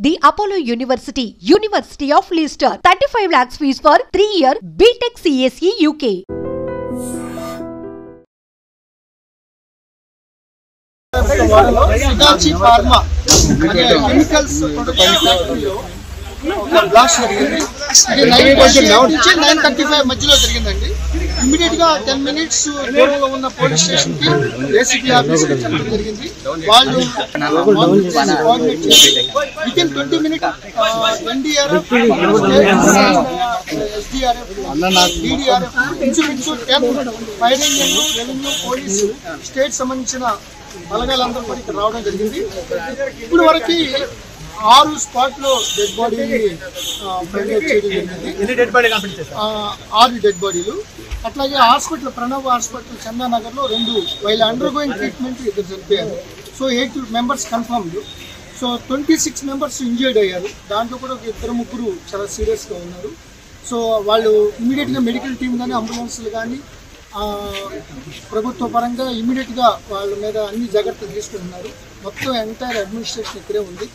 The Apollo University, University of Leicester, 35 lakhs fees for 3-year BTech CSE UK. Hitachi Pharma chemicals blast జరిగింది. 9:35 మధ్యలో జరిగిందండి. Immediate గా 10 minutes దూరంలో ఉన్న police station కి ఏసీపీ ఆఫీస్ చెప్పడం జరిగింది. వాళ్ళు within 20 minutes NDRF, SDRF, DDRF, insurance, fire engine, revenue, police, state సంబంధించిన బలగాలందరూ కూడా ఇక్కడ రావడం జరిగింది. ఇప్పుడు వరకు 6 స్పాట్ లో డెడ్ బాడీని ఫైండ్ అవుట్ చేయడం జరిగింది. 6 డెడ్ బాడీలు. అట్లాగే హాస్పిటల్, ప్రణవ్ హాస్పిటల్ చందానగర్ లో 2 వైల్ అండర్ గోయింగ్ ట్రీట్మెంట్ ఇద్దరు చనిపోయారు. So 8 members confirmed. So 26 members injured అయ్యారు. దాంట్లో కూడా 2-3 చాలా సీరియస్ గా ఉన్నారు. సో వాళ్ళు ఇమీడియట్ గా మెడికల్ టీమ్ కానీ అంబులెన్స్లు కానీ ప్రభుత్వ పరంగా ఇమీడియట్ గా వాళ్ళ మీద అన్ని జాగ్రత్తలు తీసుకుంటున్నారు. మొత్తం ఎంటైర్ అడ్మినిస్ట్రేషన్ ఇక్కడే ఉంది.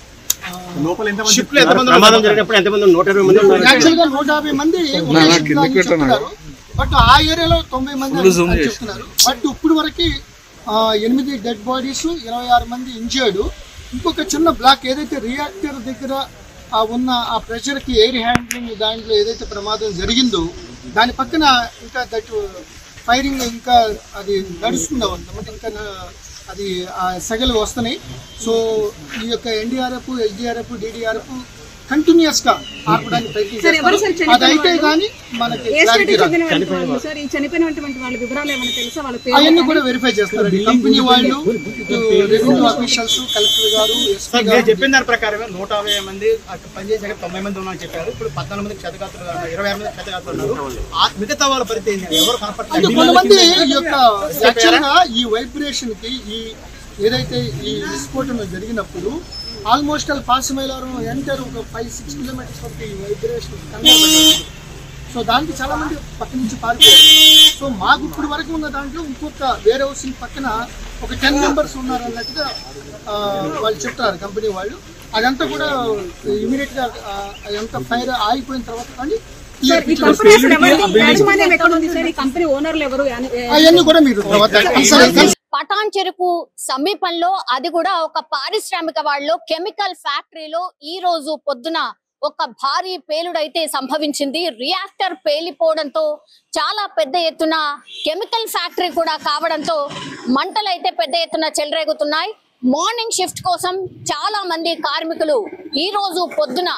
యాక్చువల్ గా 150 మంది చెప్తున్నారు, బట్ ఆ ఏరియాలో 90 మంది చెప్తున్నారు. బట్ ఇప్పుడు వరకు 8 డెడ్ బాడీస్, 26 మంది ఇంజర్డ్. ఇంకొక చిన్న బ్లాక్ ఏదైతే రియాక్టర్ దగ్గర ఉన్న ఆ ప్రెషర్ కి ఎయిర్ హ్యాండ్లింగ్ దాంట్లో ఏదైతే ప్రమాదం జరిగిందో దాని పక్కన ఇంకా దట్ ఫైరింగ్ ఇంకా అది నడుస్తుందా ఉందన్నమాట. ఇంకా అది సెగలు వస్తున్నాయి. సో ఈ యొక్క ఎన్డీఆర్ఎఫ్, ఎస్డీఆర్ఎఫ్, డిడిఆర్ఎఫ్ కంటిన్యూస్ గా ఆపడానికి ప్రయత్నిస్తారు. అదైతే కానీ మనకి అవన్నీ కూడా వెరిఫై చేస్తారు కంపెనీ వాళ్ళు, రెవెన్యూ ఆఫీషియల్స్, కలెక్టర్ గారు, ఎస్పీ గారు. చెప్పిన దాని ప్రకారం 150 మంది పనిచేసాక 90 మంది ఉన్నారని చెప్పారు. ఇప్పుడు 14 మంది క్షతగాత్రులు, 26 మంది క్షతగాత్రులు ఉన్నారు. మిగతా వాళ్ళ పరిస్థితి ఎవరు కనపడలేదు. కొంతమంది ఈ యొక్క యాక్చువల్ గా ఈ వైబ్రేషన్ కి ఈ ఏదైతే ఈ విస్ఫోటన జరిగినప్పుడు ఆల్మోస్ట్ పాసిమైలారం ఎంటర్ ఒక 5-6 kilometers వరకు ఈ వైబ్రేషన్ కనబడుతుంది. సో దానికి చాలా మంది పక్క నుంచి పారిపోయారు. సో మాకు ఇప్పుడు వరకు ఉన్న దాంట్లో ఇంకొక వేర్ హౌసింగ్ పక్కన ఒక 10 members ఉన్నారు అన్నట్టుగా వాళ్ళు చెప్తారు కంపెనీ వాళ్ళు. అదంతా కూడా ఇమీడియట్ గా అదంతా ఫైర్ ఆగిపోయిన తర్వాత కానీ అవన్నీ కూడా మీరు పటాన్ చెరుకు సమీపంలో, అది కూడా ఒక పారిశ్రామిక వాళ్ళు కెమికల్ ఫ్యాక్టరీలో ఈ రోజు పొద్దున ఒక భారీ పేలుడైతే సంభవించింది. రియాక్టర్ పేలిపోవడంతో చాలా పెద్ద ఎత్తున, కెమికల్ ఫ్యాక్టరీ కూడా కావడంతో మంటలైతే పెద్ద ఎత్తున చెలరేగుతున్నాయి. మార్నింగ్ షిఫ్ట్ కోసం చాలా మంది కార్మికులు ఈ రోజు పొద్దున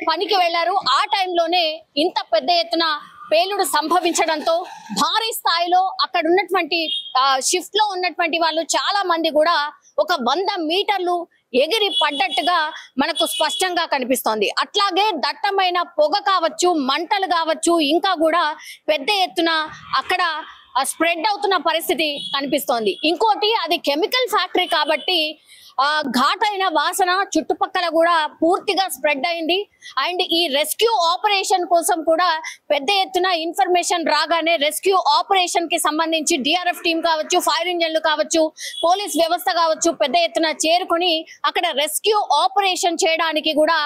పనికి వెళ్లారు. ఆ టైంలోనే ఇంత పెద్ద ఎత్తున పేలుడు సంభవించడంతో భారీ స్థాయిలో అక్కడ ఉన్నటువంటి షిఫ్ట్ లో ఉన్నటువంటి వాళ్ళు చాలా మంది కూడా ఒక 100 మీటర్లు ఎగిరి పడ్డట్టుగా మనకు స్పష్టంగా కనిపిస్తోంది. అట్లాగే దట్టమైన పొగ కావచ్చు, మంటలు కావచ్చు, ఇంకా కూడా పెద్ద ఎత్తున అక్కడ స్ప్రెడ్ అవుతున్న పరిస్థితి కనిపిస్తోంది. ఇంకోటి, అది కెమికల్ ఫ్యాక్టరీ కాబట్టి ఘాటైన వాసన చుట్టుపక్కల కూడా పూర్తిగా స్ప్రెడ్ అయింది. అండ్ ఈ రెస్క్యూ ఆపరేషన్ కోసం కూడా పెద్ద ఎత్తున ఇన్ఫర్మేషన్ రాగానే రెస్క్యూ ఆపరేషన్ కి సంబంధించి డిఆర్ఎఫ్ టీం కావచ్చు, ఫైర్ ఇంజన్లు కావచ్చు, పోలీస్ వ్యవస్థ కావచ్చు పెద్ద ఎత్తున చేరుకుని అక్కడ రెస్క్యూ ఆపరేషన్ చేయడానికి కూడా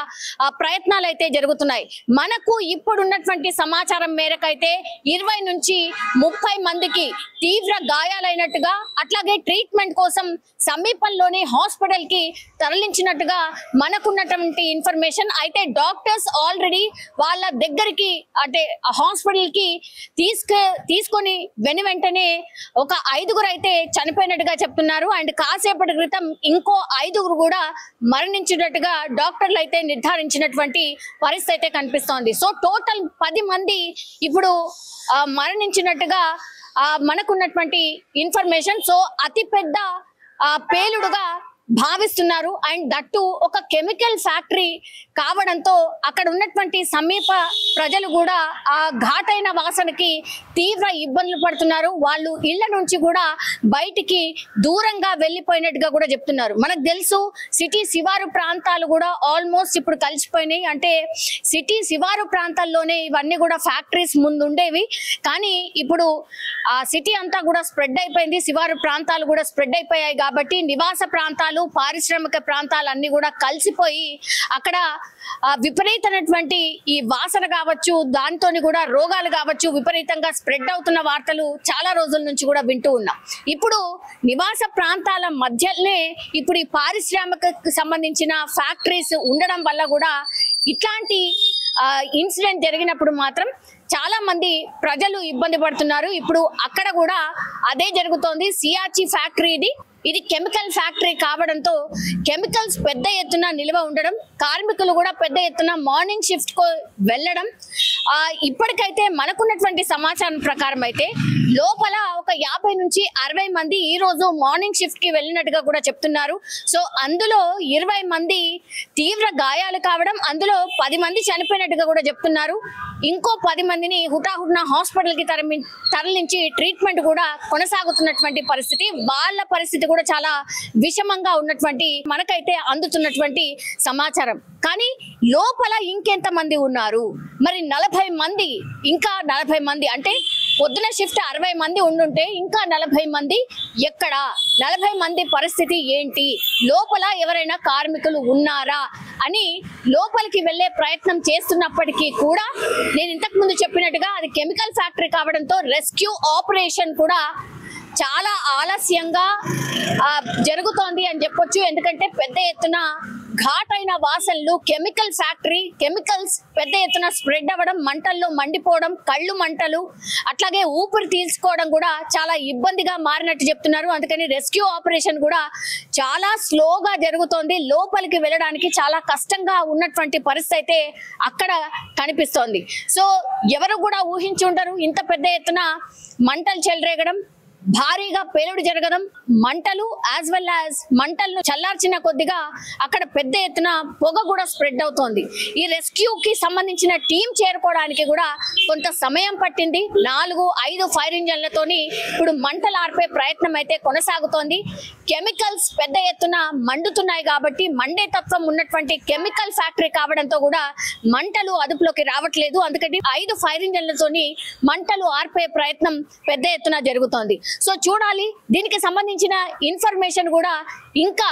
ప్రయత్నాలు అయితే జరుగుతున్నాయి. మనకు ఇప్పుడున్నటువంటి సమాచారం మేరకైతే 20 నుంచి 30 మందికి తీవ్ర గాయాలైనట్టుగా, అట్లాగే ట్రీట్మెంట్ కోసం సమీపంలోని హాస్పిటల్ కి తరలించినట్టుగా మనకున్నటువంటి ఇన్ఫర్మేషన్. అయితే డాక్టర్స్ ఆల్రెడీ వాళ్ళ దగ్గరికి అంటే హాస్పిటల్ కి తీసుకొని వెంటనే ఒక 5గురు అయితే చనిపోయినట్టుగా చెప్తున్నారు. అండ్ కాసేపటి క్రితం ఇంకో 5గురు కూడా మరణించినట్టుగా డాక్టర్లు అయితే నిర్ధారించినటువంటి పరిస్థితి అయితే కనిపిస్తోంది. సో టోటల్ 10 మంది ఇప్పుడు మరణించినట్టుగా మనకున్నటువంటి ఇన్ఫర్మేషన్. సో అతి పెద్ద పేలుడుగా భావిస్తున్నారు. అండ్ దట్టు ఒక కెమికల్ ఫ్యాక్టరీ కావడంతో అక్కడ ఉన్నటువంటి సమీప ప్రజలు కూడా ఆ ఘాటైన వాసనకి తీవ్ర ఇబ్బందులు పడుతున్నారు. వాళ్ళు ఇళ్ల నుంచి కూడా బయటికి దూరంగా వెళ్ళిపోయినట్టుగా కూడా చెప్తున్నారు. మనకు తెలుసు సిటీ శివారు ప్రాంతాలు కూడా ఆల్మోస్ట్ ఇప్పుడు కలిసిపోయినాయి. అంటే సిటీ శివారు ప్రాంతాల్లోనే ఇవన్నీ కూడా ఫ్యాక్టరీస్ ముందు ఉండేవి, కానీ ఇప్పుడు ఆ సిటీ అంతా కూడా స్ప్రెడ్ అయిపోయింది. శివారు ప్రాంతాలు కూడా స్ప్రెడ్ అయిపోయాయి కాబట్టి నివాస ప్రాంతాలు ప్రాంతాలు పారిశ్రామిక ప్రాంతాలన్నీ కూడా కలిసిపోయి అక్కడ విపరీతమైనటువంటి ఈ వాసన కావచ్చు, దాంతో కూడా రోగాలు కావచ్చు విపరీతంగా స్ప్రెడ్ అవుతున్న వార్తలు చాలా రోజుల నుంచి కూడా వింటూ ఉన్నాం. ఇప్పుడు నివాస ప్రాంతాల మధ్యలోనే ఇప్పుడు ఈ పారిశ్రామిక సంబంధించిన ఫ్యాక్టరీస్ ఉండడం వల్ల కూడా ఇట్లాంటి ఇన్సిడెంట్ జరిగినప్పుడు మాత్రం చాలా మంది ప్రజలు ఇబ్బంది పడుతున్నారు. ఇప్పుడు అక్కడ కూడా అదే జరుగుతోంది. సియాచి ఫ్యాక్టరీ ఇది కెమికల్ ఫ్యాక్టరీ కావడంతో కెమికల్స్ పెద్ద ఎత్తున నిల్వ ఉండడం, కార్మికులు కూడా పెద్ద ఎత్తున మార్నింగ్ షిఫ్ట్ కు వెళ్ళడం. ఇప్పటికైతే మనకున్నటువంటి సమాచారం ప్రకారం అయితే లోపల ఒక 50 నుంచి 60 మంది ఈ రోజు మార్నింగ్ షిఫ్ట్ కి వెళ్ళినట్టుగా కూడా చెప్తున్నారు. సో అందులో 20 మంది తీవ్ర గాయాలు కావడం, అందులో 10 మంది చనిపోయినట్టుగా కూడా చెప్తున్నారు. ఇంకో 10 మందిని హుటాహుటిన హాస్పిటల్ కి తరలించి ట్రీట్మెంట్ కూడా కొనసాగుతున్నటువంటి పరిస్థితి. వాళ్ళ పరిస్థితి కూడా చాలా విషమంగా ఉన్నటువంటి మనకైతే అందుతున్నటువంటి సమాచారం. కానీ లోపల ఇంకెంత మంది ఉన్నారు మరి? 40 మంది, ఇంకా 40 మంది అంటే పొద్దున షిఫ్ట్ 60 మంది ఉండుంటే ఇంకా 40 మంది ఎక్కడ? 40 మంది పరిస్థితి ఏంటి? లోపల ఎవరైనా కార్మికులు ఉన్నారా అని లోపలికి వెళ్లే ప్రయత్నం చేస్తున్నప్పటికీ కూడా నేను ఇంతకు ముందు చెప్పినట్టుగా అది కెమికల్ ఫ్యాక్టరీ కావడంతో రెస్క్యూ ఆపరేషన్ కూడా చాలా ఆలస్యంగా జరుగుతోంది అని చెప్పొచ్చు. ఎందుకంటే పెద్ద ఎత్తున ఘాటైన వాసనలు, కెమికల్ ఫ్యాక్టరీ, కెమికల్స్ పెద్ద ఎత్తున స్ప్రెడ్ అవ్వడం, మంటల్లో మండిపోవడం, కళ్ళు మంటలు, అట్లాగే ఊపిరి తీసుకోవడం కూడా చాలా ఇబ్బందిగా మారినట్టు చెప్తున్నారు. అందుకని రెస్క్యూ ఆపరేషన్ కూడా చాలా స్లోగా జరుగుతోంది. లోపలికి వెళ్ళడానికి చాలా కష్టంగా ఉన్నటువంటి పరిస్థితి అయితే అక్కడ కనిపిస్తోంది. సో ఎవరు కూడా ఊహించి ఉంటారు ఇంత పెద్ద ఎత్తున మంటలు చెలరేగడం, భారీగా పేలుడు జరగడం, మంటలు యాజ్ వెల్ యాజ్ మంటలను చల్లార్చిన కొద్దిగా అక్కడ పెద్ద ఎత్తున పొగ కూడా స్ప్రెడ్ అవుతోంది. ఈ రెస్క్యూకి సంబంధించిన టీం చేరుకోవడానికి కూడా కొంత సమయం పట్టింది. 4-5 ఫైర్ ఇంజన్లతోని ఇప్పుడు మంటలు ఆర్పే ప్రయత్నం అయితే కొనసాగుతోంది. కెమికల్స్ పెద్ద ఎత్తున మండుతున్నాయి కాబట్టి మండే తత్వం ఉన్నటువంటి కెమికల్ ఫ్యాక్టరీ కావడంతో కూడా మంటలు అదుపులోకి రావట్లేదు. అందుకని 5 ఫైర్ ఇంజన్లతోని మంటలు ఆర్పే ప్రయత్నం పెద్ద ఎత్తున జరుగుతోంది. సో చూడాలి, దీనికి సంబంధించిన ఇన్ఫర్మేషన్ కూడా ఇంకా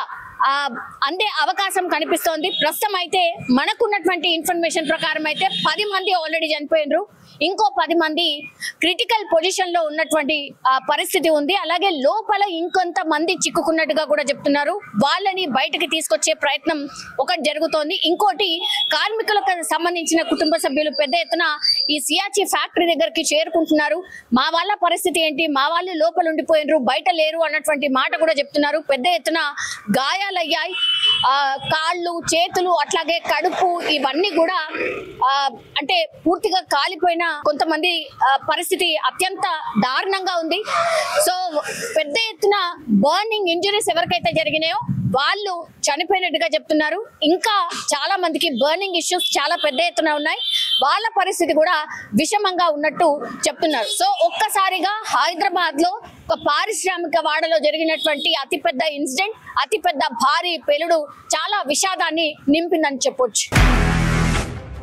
అందే అవకాశం కనిపిస్తోంది. ప్రస్తుతం అయితే మనకున్నటువంటి ఇన్ఫర్మేషన్ ప్రకారం అయితే 10 మంది ఆల్రెడీ చనిపోయినరు, ఇంకో 10 మంది క్రిటికల్ పొజిషన్ లో ఉన్నటువంటి పరిస్థితి ఉంది. అలాగే లోపల ఇంకొంత మంది చిక్కుకున్నట్టుగా కూడా చెప్తున్నారు. వాళ్ళని బయటకి తీసుకొచ్చే ప్రయత్నం ఒకటి జరుగుతోంది. ఇంకోటి కార్మికులకు సంబంధించిన కుటుంబ సభ్యులు పెద్ద ఎత్తున ఈ సియాచి ఫ్యాక్టరీ దగ్గరికి చేరుకుంటున్నారు. మా వాళ్ళ పరిస్థితి ఏంటి, మా వాళ్ళు లోపల ఉండిపోయినరు, బయట లేరు అన్నటువంటి మాట కూడా చెప్తున్నారు. పెద్ద ఎత్తున గాయాలయ్యాయి, కాళ్ళు, చేతులు, అట్లాగే కడుపు, ఇవన్నీ కూడా అంటే పూర్తిగా కాలిపోయిన కొంతమంది పరిస్థితి అత్యంత దారుణంగా ఉంది. సో పెద్ద ఎత్తున బర్నింగ్ ఇంజరీస్ ఎవరికైతే జరిగినాయో వాళ్ళు చనిపోయినట్టుగా చెప్తున్నారు. ఇంకా చాలా మందికి బర్నింగ్ ఇష్యూస్ చాలా పెద్ద ఎత్తున ఉన్నాయి. వాళ్ళ పరిస్థితి కూడా విషమంగా ఉన్నట్టు చెప్తున్నారు. సో ఒక్కసారిగా హైదరాబాద్ లో ఒక పారిశ్రామిక వాడలో జరిగినటువంటి అతిపెద్ద ఇన్సిడెంట్, అతిపెద్ద భారీ పేలుడు చాలా విషాదాన్ని నింపిందని చెప్పొచ్చు.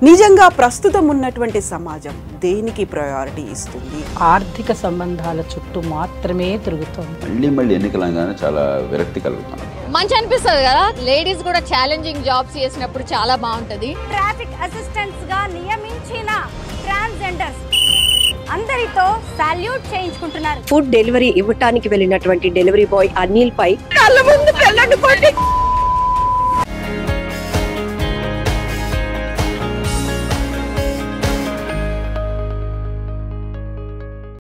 నిజంగా ప్రస్తుతం ఉన్నటువంటి సమాజం దేనికి ప్రయారిటీ ఇస్తుంది? ఆర్థిక సంబంధాల చుట్టూ మాత్రమే తిరుగుతుంది. మళ్ళీ ఎన్నికలంగానే చాలా విరక్తి కలుగుతాం. మంచి అనిపిస్తుంది కదా, లేడీస్ కూడా ఛాలెంజింగ్ జాబ్స్ చేసినప్పుడు చాలా బాగుంటది. ట్రాఫిక్ అసిస్టెంట్స్ గా నియమించిన ట్రాన్స్జెండర్స్ అందరితో సాల్యూట్ చేయించుకుంటున్నారు. ఫుడ్ డెలివరీ ఇవ్వటానికి వెళ్ళినటువంటి డెలివరీ బాయ్ అనిల్ పై కళ్ళ ముందు